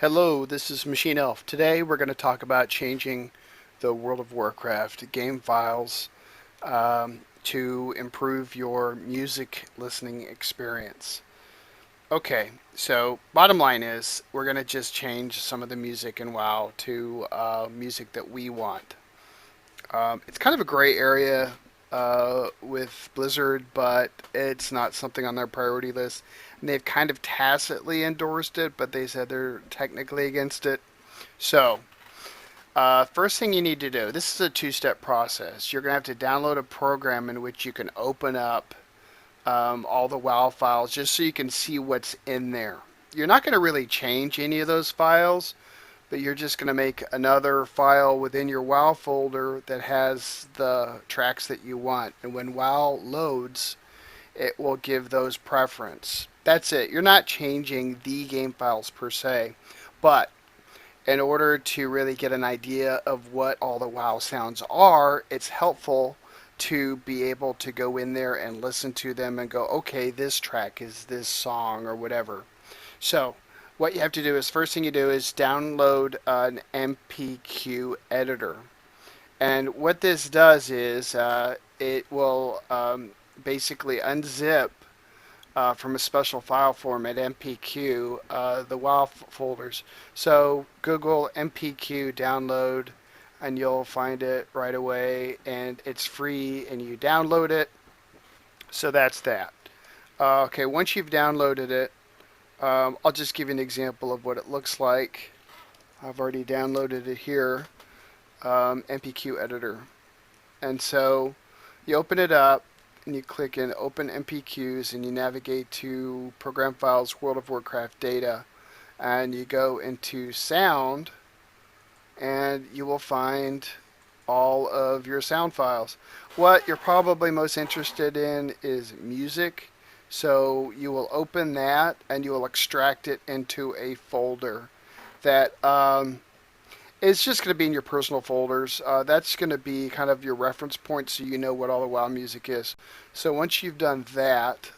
Hello, this is Machine Elf. Today we're going to talk about changing the World of Warcraft game files to improve your music listening experience. Okay, so bottom line is we're going to just change some of the music in WoW to music that we want. It's kind of a gray area with Blizzard, but it's not something on their priority list. And they've kind of tacitly endorsed it, but they said they're technically against it. So, first thing you need to do, this is a two-step process. You're going to have to download a program in which you can open up all the WoW files just so you can see what's in there. You're not going to really change any of those files, but you're just going to make another file within your WoW folder that has the tracks that you want. And when WoW loads, it will give those preference. That's it. You're not changing the game files per se, but in order to really get an idea of what all the WoW sounds are, it's helpful to be able to go in there and listen to them and go, okay, this track is this song or whatever. So, what you have to do is first thing you do is download an MPQ editor. And what this does is it will basically unzip from a special file format, MPQ, the WAV folders. So Google MPQ download and you'll find it right away, and it's free and you download it. So that's that. Okay, once you've downloaded it, I'll just give you an example of what it looks like. I've already downloaded it here, MPQ editor. And so you open it up and you click in Open MPQs and you navigate to Program Files, World of Warcraft Data, and you go into Sound and you will find all of your sound files. What you're probably most interested in is music, so you will open that and you will extract it into a folder that it's just going to be in your personal folders. That's going to be kind of your reference point so you know what all the WoW music is. So once you've done that,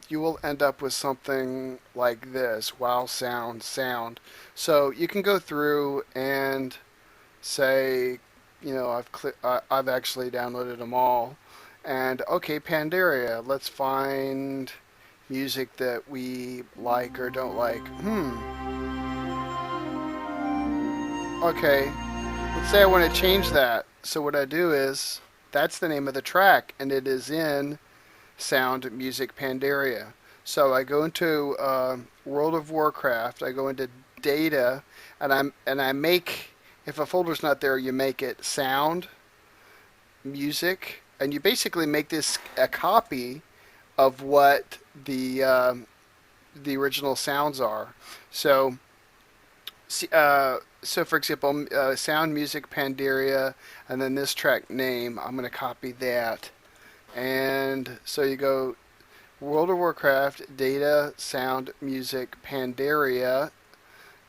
you will end up with something like this, WoW sound. So you can go through and say, I've actually downloaded them all. And okay, Pandaria, let's find music that we like or don't like. Okay, let's say I want to change that. So what I do is, that's the name of the track, and it is in Sound Music Pandaria. So I go into World of Warcraft, I go into Data, and I make, if a folder's not there, you make it Sound Music, and you basically make this a copy of what the original sounds are. So so for example, sound music Pandaria, and then this track name, I'm going to copy that. And so you go World of Warcraft, data, sound, music, Pandaria,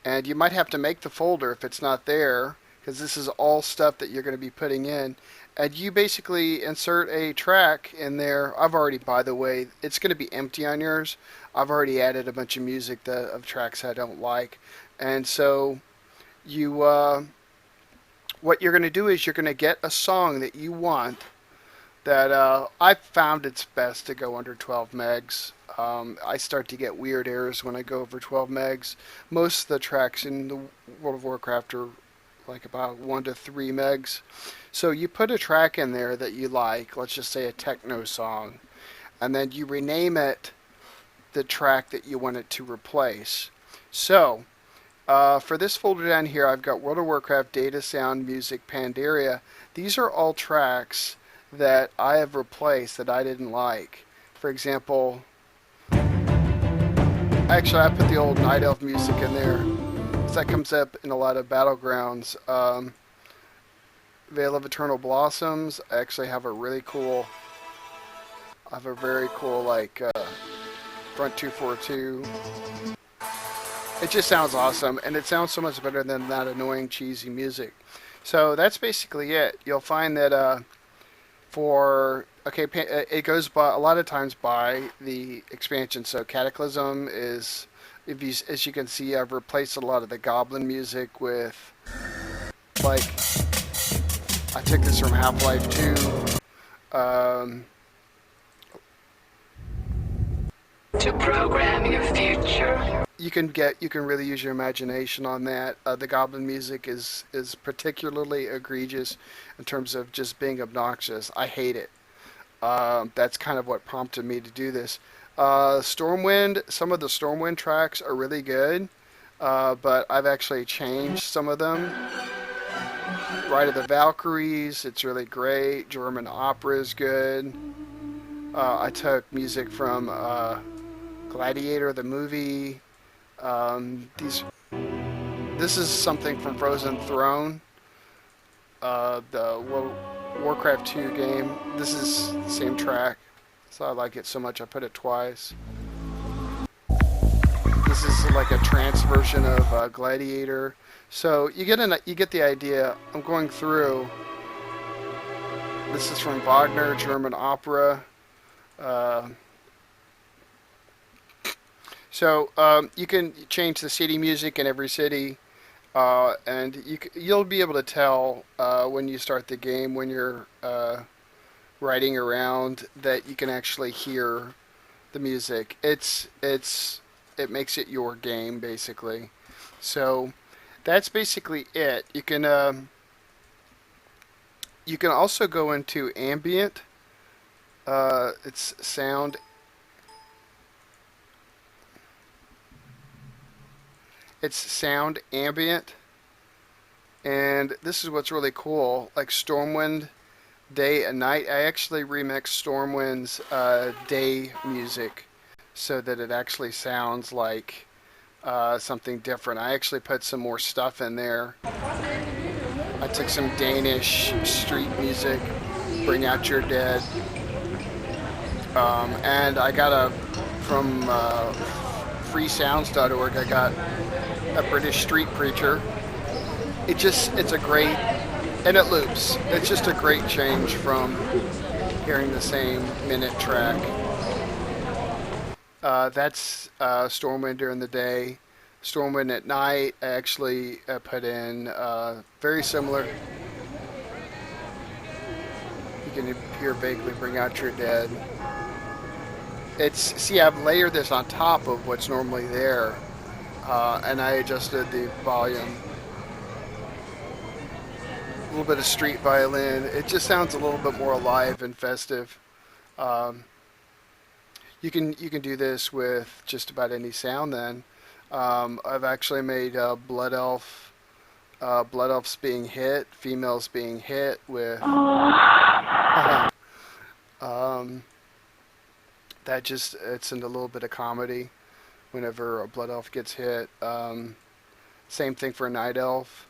and you might have to make the folder if it's not there, because this is all stuff that you're going to be putting in. And you basically insert a track in there. I've already, by the way, it's going to be empty on yours. I've already added a bunch of music of tracks I don't like. And so you what you're going to do is you're going to get a song that you want that I found it's best to go under 12 megs. I start to get weird errors when I go over 12 megs. Most of the tracks in the World of Warcraft are like about 1 to 3 megs. So you put a track in there that you like, let's just say a techno song, and then you rename it the track that you want it to replace. So for this folder down here, I've got World of Warcraft, Data, Sound, Music, Pandaria. These are all tracks that I have replaced that I didn't like. For example, actually I put the old Night Elf music in there because that comes up in a lot of battlegrounds. Veil of Eternal Blossoms, I actually have a really cool, I have a very cool like Front 242. It just sounds awesome, and it sounds so much better than that annoying cheesy music. So that's basically it. You'll find that for it goes by a lot of times by the expansion. So Cataclysm is as you can see, I've replaced a lot of the goblin music with, like, I took this from Half-Life 2. To program your future. You can really use your imagination on that. The goblin music is particularly egregious in terms of just being obnoxious. I hate it. That's kind of what prompted me to do this. Stormwind, some of the Stormwind tracks are really good, but I've actually changed some of them. Ride of the Valkyries, it's really great. German opera is good. I took music from Gladiator, the movie. This is something from Frozen Throne, the Warcraft 2 game. This is the same track, so I like it so much I put it twice. This is like a trance version of Gladiator. So you get the idea. I'm going through. This is from Wagner, German opera. You can change the city music in every city, and you'll be able to tell when you start the game, when you're riding around, that you can actually hear the music. It makes it your game basically. So that's basically it. You can also go into ambient. It's sound. It's sound ambient, and this is what's really cool. Like Stormwind, day and night. I actually remixed Stormwind's day music so that it actually sounds like something different. I actually put some more stuff in there. I took some Danish street music, Bring Out Your Dead, and I got from freesounds.org, I got a British street preacher. It's a great, and it loops. It's just a great change from hearing the same minute track. That's Stormwind during the day. Stormwind at night, I actually put in very similar. You can hear vaguely Bring Out Your Dead. See, I've layered this on top of what's normally there, and I adjusted the volume. A little bit of street violin. It just sounds a little bit more alive and festive. You can do this with just about any sound. Then I've actually made blood elves being hit, females being hit with. That just it's in a little bit of comedy whenever a blood elf gets hit. Same thing for a night elf.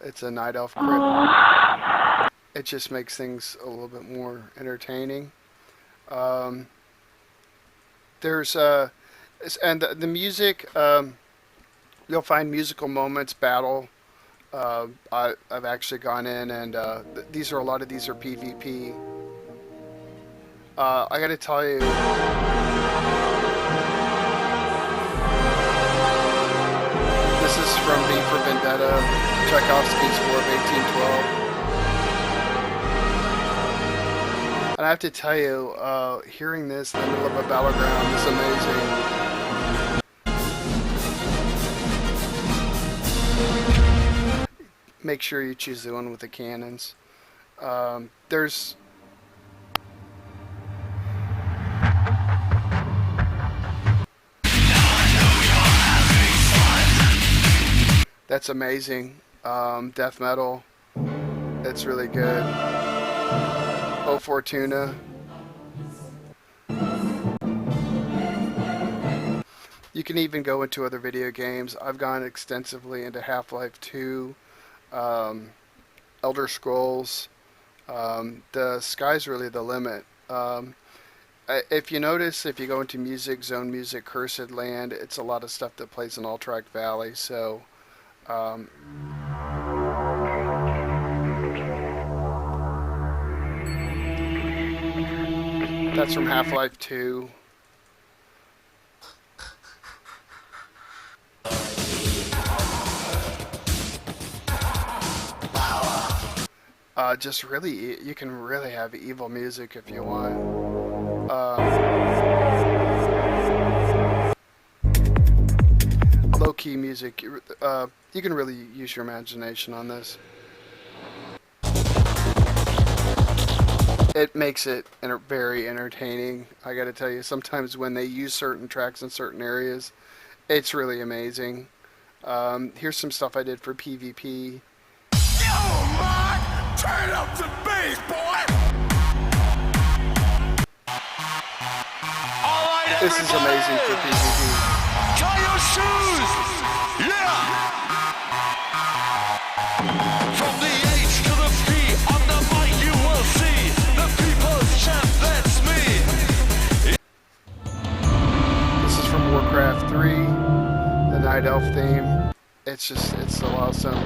It's a night elf crit. It just makes things a little bit more entertaining. There's and the music. You'll find musical moments, battle. I've actually gone in and a lot of these are PvP. I gotta tell you, this is from V for Vendetta, Tchaikovsky's War of 1812. And I have to tell you, hearing this in the middle of a battleground is amazing. Make sure you choose the one with the cannons. There's That's amazing. Death metal. It's really good. Oh Fortuna. You can even go into other video games. I've gone extensively into Half-Life 2, Elder Scrolls. The sky's really the limit. If you notice, if you go into music, Zone Music, Cursed Land, it's a lot of stuff that plays in Alterac Valley. So that's from Half-Life 2. just really, you can really have evil music if you want. Low key music. You can really use your imagination on this. It makes it very entertaining. I got to tell you, sometimes when they use certain tracks in certain areas, it's really amazing. Here's some stuff I did for PvP. Yo, Mark! Turn up the bass, boy! All right, This is amazing for PvP. tie your shoes! Yeah! From the H to the P, on the mic you will see the people's champ, that's me! This is from Warcraft 3, the Night Elf theme. It's so awesome.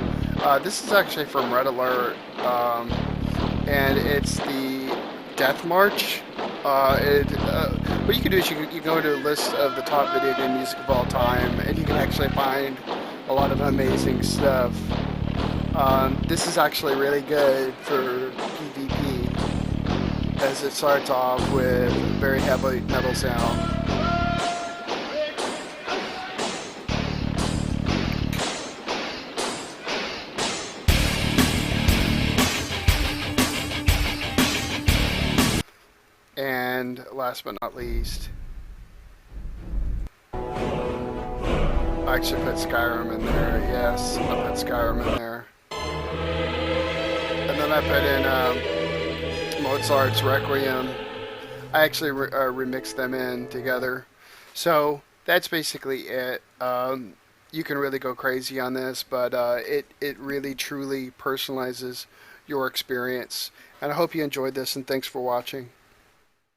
This is actually from Red Alert, and it's the Death March. What you can do is you go to a list of the top video game music of all time, and you can actually find a lot of amazing stuff. This is actually really good for PvP, as it starts off with very heavy metal sound. And last but not least, I actually put Skyrim in there. Yes, I put Skyrim in there. And then I put in Mozart's Requiem. I actually remixed them in together. So that's basically it. You can really go crazy on this, but it really truly personalizes your experience. And I hope you enjoyed this, and thanks for watching.